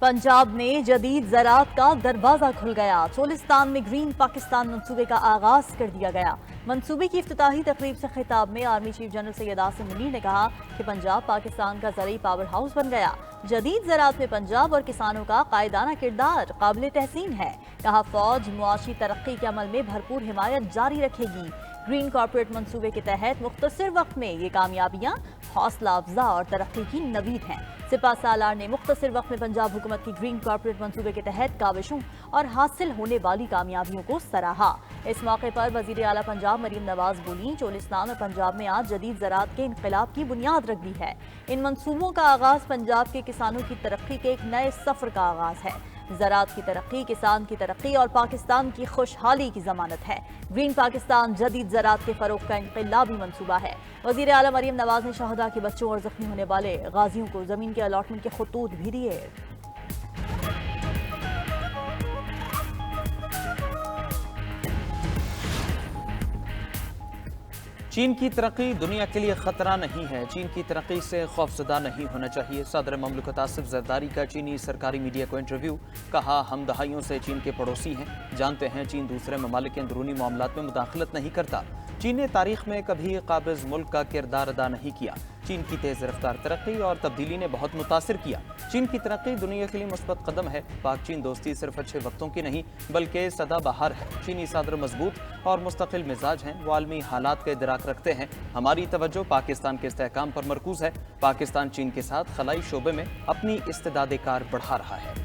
पंजाब में जदीद ज़राअत का दरवाज़ा खुल गया। चोलिस्तान में ग्रीन पाकिस्तान मंसूबे का आगाज कर दिया गया। मंसूबे की इफ्तिताही तकरीब से खिताब में army chief general Syed Asim Munir ने कहा कि पंजाब पाकिस्तान का ज़रई पावर हाउस बन गया। जदीद ज़राअत में पंजाब और किसानों का कायदाना किरदार काबिल तहसीन है। कहा फौज मुआशी तरक्की के अमल में भरपूर हिमायत जारी रखेगी। ग्रीन कॉर्पोरेट मंसूबे के तहत मुख्तसर वक्त में ये कामयाबियाँ हौसला अफजा और तरक्की की नवीद हैं। सिपा सालार ने मुख्तसर वक्त में पंजाब हुकूमत की ग्रीन कॉर्पोरेट मंसूबे के तहत काविशों और हासिल होने वाली कामयाबियों को सराहा। इस मौके पर वजीर आला पंजाब मरीम नवाज बोली, चोलिस्तान और पंजाब में आज जदीद ज़राअत के इनकलाब की बुनियाद रख दी है। इन मंसूबों का आगाज पंजाब के किसानों की तरक्की के एक नए सफर का आगाज है। ज़राअत की तरक्की किसान की तरक्की और पाकिस्तान की खुशहाली की जमानत है। ग्रीन पाकिस्तान जदीद ज़राअत के फरोग का इनकलाबी मंसूबा है। वज़ीर आला मरीम नवाज ने शहदा के बच्चों और जख्मी होने वाले गाजियों को ज़मीन के अलॉटमेंट के खतूत भी दिए। चीन की तरक्की दुनिया के लिए खतरा नहीं है। चीन की तरक्की से खौफजदा नहीं होना चाहिए। सदर ममलकत आसिफ ज़रदारी का चीनी सरकारी मीडिया को इंटरव्यू। कहा, हम दहाइयों से चीन के पड़ोसी हैं, जानते हैं चीन दूसरे ममालिक के अंदरूनी मामलात में मुदाखलत नहीं करता। चीन ने तारीख में कभी काबिज मुल्क का किरदार अदा नहीं किया। चीन की तेज रफ्तार तरक्की और तब्दीली ने बहुत मुतासिर किया। चीन की तरक्की दुनिया के लिए मुस्बत कदम है। पाक चीन दोस्ती सिर्फ अच्छे वक्तों की नहीं बल्कि सदाबहार है। चीनी सदर मजबूत और मुस्तकिल मिजाज हैं, वो आलमी हालात का इदराक रखते हैं। हमारी तवज्जो पाकिस्तान के इस्तेहकाम पर मरकूज है। पाकिस्तान चीन के साथ खलाई शोबे में अपनी इस्तेदाद कार बढ़ा रहा है।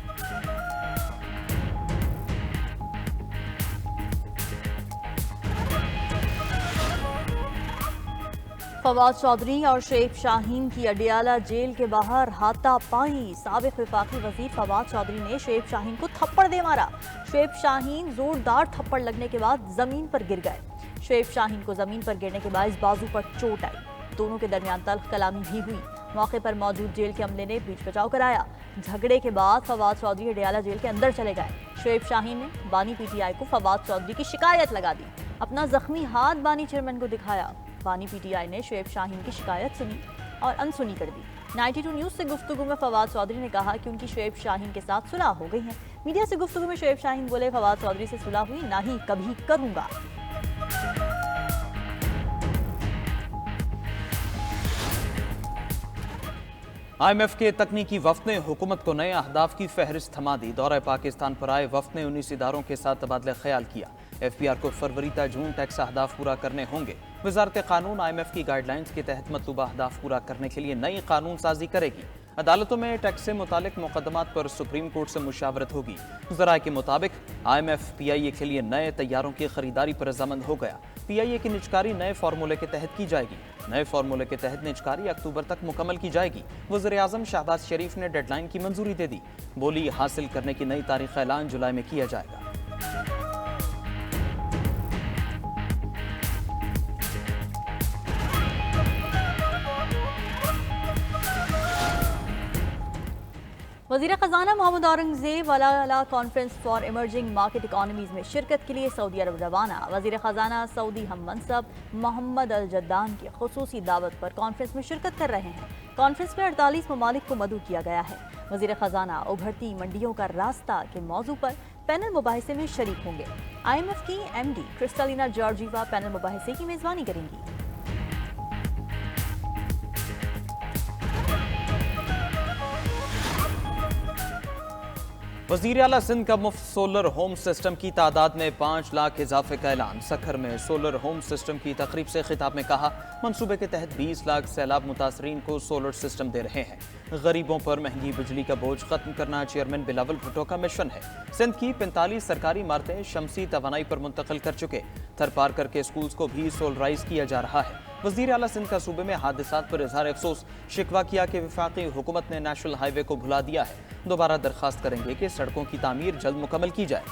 फवाद चौधरी और शुएब शाहीन की अडियाला जेल के बाहर हाथापाई। साबिक वफाकी वजीर फवाद चौधरी ने शुएब शाहीन को थप्पड़ दे मारा। शुएब शाहीन जोरदार थप्पड़ लगने के बाद जमीन पर गिर गए। शुएब शाहीन को जमीन पर गिरने के बाद बाजू पर चोट आई। दोनों के दरमियान तल्ख कलामी भी हुई। मौके पर मौजूद जेल के अमले ने बीच बचाव कराया। झगड़े के बाद फवाद चौधरी अडियाला जेल के अंदर चले गए। शुएब शाहीन ने बानी पीटीआई को फवाद चौधरी की शिकायत लगा दी। अपना जख्मी हाथ बानी चेयरमैन को दिखाया। बानी पीटीआई ने शुएब शाहीन की शिकायत सुनी और अनसुनी कर दी। 92 न्यूज़ से गुफ्तगू में फवाद चौधरी ने कहा कि उनकी शुएब शाहीन के साथ सुलह हो गई है। मीडिया से गुफ्तगू में शुएब शाहीन बोले, फवाद चौधरी से सुलह हुई, ना ही कभी करूंगा। IMF के तकनीकी वफ्द ने हुकूमत को नए अहदाफ की फहरिस्त थमा दी। दौरे पाकिस्तान पर आए वफ्द ने 19 इदारों के साथ तबादला ख्याल किया। FBR को फरवरी ता जून टैक्स अहदाफ पूरा करने होंगे। वजारत कानून IMF की गाइडलाइंस के तहत मतलूबा अहदाफ पूरा करने के लिए नई कानून साजी करेगी। अदालतों में टैक्स से मुतालिक मुकदमात पर सुप्रीम कोर्ट से मुशावरत होगी। ज़राए के मुताबिक IMF PIA के लिए नए तैयारों की खरीदारी पर रजामंद हो गया। PIA की निजकारी नए फार्मूले के तहत की जाएगी। नए फार्मूले के तहत निजकारी अक्टूबर तक मुकम्मल की जाएगी। वज़ीर आज़म शहबाज शरीफ ने डेडलाइन की मंजूरी दे दी। बोली, हासिल करने की नई तारीख का ऐलान जुलाई में किया जाएगा। वज़ीर ख़ज़ाना मोहम्मद औरंगज़ेब अला conference for emerging market economies में शिरकत के लिए सऊदी अरब रवाना। वज़ीर ख़ज़ाना सऊदी हम मनसब मोहम्मद अल जद्दान की खुसूसी दावत पर कॉन्फ्रेंस में शिरकत कर रहे हैं। कॉन्फ्रेंस में 48 ममालिक को मदऊ किया गया है। वज़ीर ख़ज़ाना उभरती मंडियों का रास्ता के मौजू पर पैनल मुबाहिसे में शरीक होंगे। IMF की MD क्रिस्टालिना जॉर्जीवा पैनल मुबाहिसे की मेज़बानी करेंगी। वज़ीर आला सिंध का मुफ्त सोलर होम सिस्टम की तादाद में 5 लाख इजाफे का ऐलान। सखर में सोलर होम सिस्टम की तकरीब से खिताब में कहा, मंसूबे के तहत 20 लाख सैलाब मुतासरीन को सोलर सिस्टम दे रहे हैं। गरीबों पर महंगी बिजली का बोझ खत्म करना चेयरमैन बिलावल भुट्टो का मिशन है। सिंध की 45 सरकारी इमारतें शमसी तवानाई पर मुंतकिल कर चुके। थरपार करके स्कूल्स को भी सोलराइज किया जा रहा है। वज़ीर आला सिंध का सूबे में हादसात पर इजहार अफसोस। शिकवा किया कि वफाकी हुकूमत ने नेशनल हाईवे को भुला दिया है। दोबारा दरख्वास्त करेंगे कि सड़कों की तामीर जल्द मुकम्मल की जाए।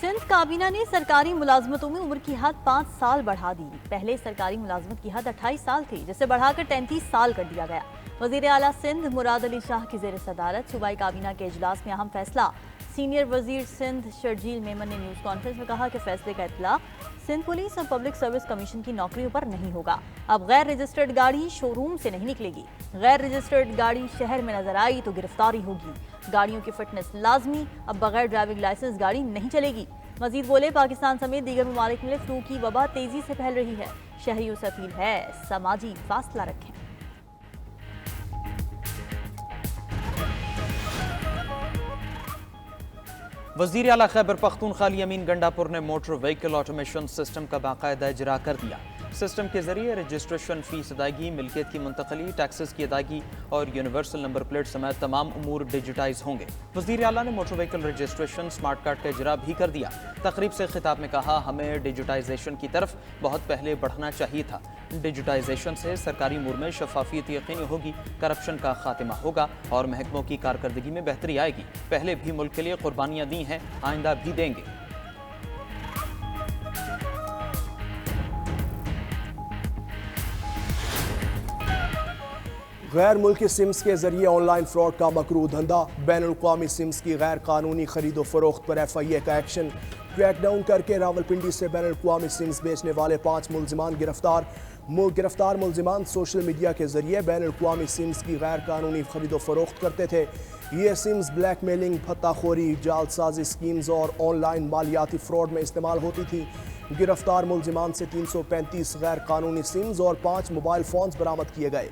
सिंध काबीना ने सरकारी मुलाजमतों में उम्र की हद 5 साल बढ़ा दी। पहले सरकारी मुलाजमत की हद 28 साल थी, जिसे बढ़ाकर 33 साल कर दिया गया। वज़ीर आला सिंध मुराद अली शाह की ज़ेर सदारत सूबाई काबीना के इजलास में अहम फैसला। सीनियर वजीर सिंध शर्जील मेमन ने न्यूज़ कॉन्फ्रेंस में कहा कि फैसले का इत्तला सिंध पुलिस और पब्लिक सर्विस कमीशन की नौकरियों पर नहीं होगा। अब गैर रजिस्टर्ड गाड़ी शोरूम से नहीं निकलेगी। गैर रजिस्टर्ड गाड़ी शहर में नजर आई तो गिरफ्तारी होगी। गाड़ियों की फिटनेस लाजमी, अब बगैर ड्राइविंग लाइसेंस गाड़ी नहीं चलेगी। मजीद बोले, पाकिस्तान समेत दीगर ममालिक में फ्लू की वबा तेजी से फैल रही है। शहरियों से अपील है, समाजी फासला रखें। वज़ीर आला खैबर पख्तूनख्वा अमीन गंडापुर ने मोटर व्हीकल ऑटोमेशन सिस्टम का बाकायदा इजरा कर दिया। सिस्टम के जरिए रजिस्ट्रेशन फीस अदायगी, मिल्कियत की मुंतकली, टैक्सेस की अदायगी और यूनिवर्सल नंबर प्लेट समेत तमाम उमूर डिजिटाइज होंगे। वज़ीर आला ने motor vehicle registration smart card का इजरा भी कर दिया। तकरीब से खिताब में कहा, हमें डिजिटाइजेशन की तरफ बहुत पहले बढ़ना चाहिए था। डिजिटाइजेशन से सरकारी उमूर में शफाफियत यकीनी होगी, करप्शन का खात्मा होगा और महकमों की कारकर्दगी में बेहतरी आएगी। पहले भी मुल्क के लिए कुर्बानियाँ दी हैं, आइंदा भी देंगे। गैर मुल्की सिम्स के जरिए ऑनलाइन फ्रॉड का मकरूह धंधा। बैनुल-अक़वामी सिम्स की गैर कानूनी खरीदो फरोख्त पर FIA का एक्शन। क्रैकडाउन करके रावलपिंडी से बैनुल-अक़वामी सिम्स बेचने वाले 5 मुलजिमान गिरफ्तार। गिरफ्तार मुलजिमान सोशल मीडिया के जरिए बैनुल-अक़वामी सिम्स की गैर कानूनी खरीदो फरोख्त करते थे। ये सिम्स ब्लैकमेलिंग, भत्ताखोरी, जालसाजी स्कीम्स और ऑनलाइन मालियाती फ्रॉड में इस्तेमाल होती थी। गिरफ्तार मुलजिमान से 335 गैर कानूनी सिम्स और 5 मोबाइल फोन्स बरामद किए गए।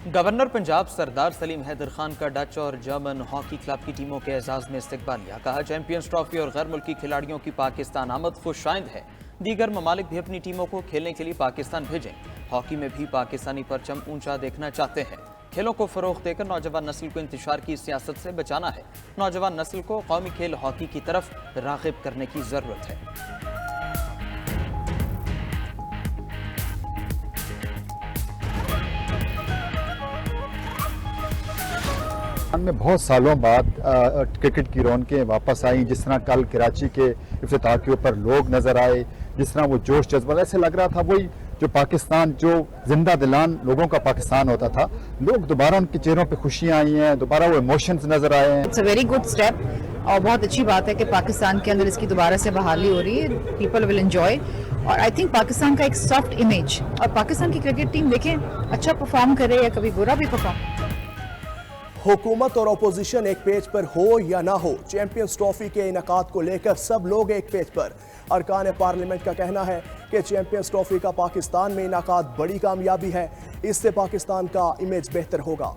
गवर्नर पंजाब सरदार सलीम हैदर खान का डच और जर्मन हॉकी क्लब की टीमों के एजाज में इस्तकबालिया। कहा, चैंपियंस ट्रॉफी और गैर मुल्की खिलाड़ियों की पाकिस्तान आमद खुशाइंद है। दीगर ममालिक भी अपनी टीमों को खेलने के लिए पाकिस्तान भेजें। हॉकी में भी पाकिस्तानी परचम ऊंचा देखना चाहते हैं। खेलों को फरोग देकर नौजवान नस्ल को इंतशार की सियासत से बचाना है। नौजवान नस्ल को कौमी खेल हॉकी की तरफ राग़िब करने की जरूरत है। में बहुत सालों बाद क्रिकेट की रौनकें वापस आई। जिस तरह कल कराची के इफ्तिताह के ऊपर लोग नजर आए, जिस तरह वो जोश जज्बा, ऐसे लग रहा था वही जो पाकिस्तान, जो जिंदा दिलान लोगों का पाकिस्तान होता था। लोग दोबारा, उनके चेहरों पे खुशियां आई हैं, दोबारा वो इमोशंस नजर आए हैं। It's a very good step और बहुत अच्छी बात है कि पाकिस्तान के अंदर इसकी दोबारा से बहाली हो रही है। पीपल विल एंजॉय और आई थिंक पाकिस्तान का एक सॉफ्ट इमेज, और पाकिस्तान की क्रिकेट टीम देखें अच्छा परफॉर्म करे या कभी बुरा भी परफॉर्म। हुकूमत और अपोजिशन एक पेज पर हो या ना हो, चैंपियंस ट्रॉफी के इनेकाद को लेकर सब लोग एक पेज पर। अरकान पार्लियामेंट का कहना है कि चैंपियंस ट्रॉफी का पाकिस्तान में इनेकाद बड़ी कामयाबी है। इससे पाकिस्तान का इमेज बेहतर होगा।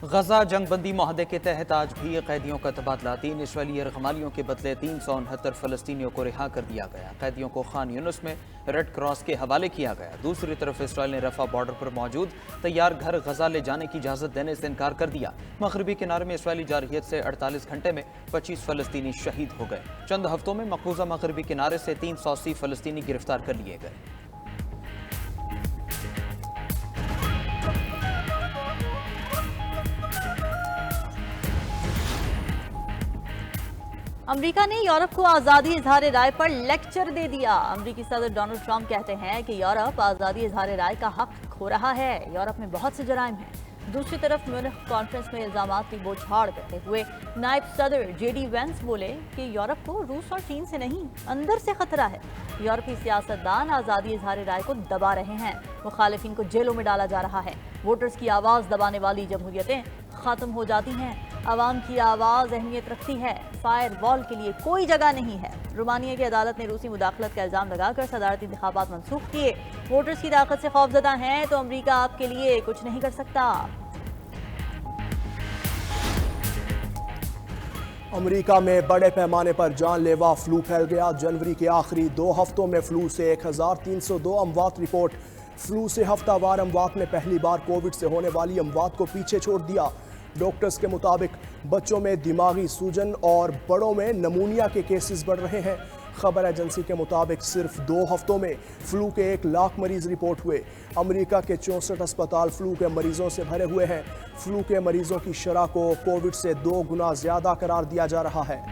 गजा जंगबंदी माहदे के तहत आज भी कैदियों का तबादला। 3 इसराइली रखमालियों के बदले 369 फलस्तीनियों को रिहा कर दिया गया। कैदियों को खान यूनुस में रेड क्रॉस के हवाले किया गया। दूसरी तरफ इसराइल ने रफा बॉर्डर पर मौजूद तैयार घर गजा ले जाने की इजाज़त देने से इनकार कर दिया। मगरबी किनारे में इसराइली जारहियत से 48 घंटे में 25 फलस्तीनी शहीद हो गए। चंद हफ्तों में मकबूजा मगरबी किनारे से 380 फलस्तीनी गिरफ्तार कर लिए गए। अमेरिका ने यूरोप को आज़ादी इजहार राय पर लेक्चर दे दिया। अमेरिकी सदर डोनाल्ड ट्रंप कहते हैं कि यूरोप आज़ादी इजहार राय का हक खो रहा है। यूरोप में बहुत से जराइम हैं। दूसरी तरफ म्यूनिख कॉन्फ्रेंस में इल्जामात की बौछार करते हुए नायब सदर JD वेंस बोले कि यूरोप को रूस और चीन से नहीं, अंदर से खतरा है। यूरोपीय सियासतदान आज़ादी इजहार राय को दबा रहे हैं। मुखालिफिन को जेलों में डाला जा रहा है। वोटर्स की आवाज़ दबाने वाली जमहूरियतें खत्म हो जाती हैं। आवाम की आवाज़ अहमियत रखती है। फायर वॉल के लिए कोई जगह नहीं है। रोमानिया की अदालत ने रूसी मुदाखलत का इल्जाम लगाकर सदारती इंतखाबात मनसूख किए। वोटर्स की ताकत से खौफजदा हैं तो अमेरिका आपके लिए कुछ नहीं कर सकता। अमेरिका में बड़े पैमाने पर जानलेवा फ्लू फैल गया। जनवरी के आखिरी 2 हफ्तों में फ्लू से 1302 अमवात रिपोर्ट। फ्लू से हफ्तावार अमवात में पहली बार कोविड से होने वाली अमवात को पीछे छोड़ दिया। डॉक्टर्स के मुताबिक बच्चों में दिमागी सूजन और बड़ों में नमूनिया के केसेस बढ़ रहे हैं। खबर एजेंसी के मुताबिक सिर्फ 2 हफ्तों में फ्लू के 1 लाख मरीज रिपोर्ट हुए। अमेरिका के 64 अस्पताल फ्लू के मरीजों से भरे हुए हैं। फ्लू के मरीजों की शरह को कोविड से 2 गुना ज्यादा करार दिया जा रहा है।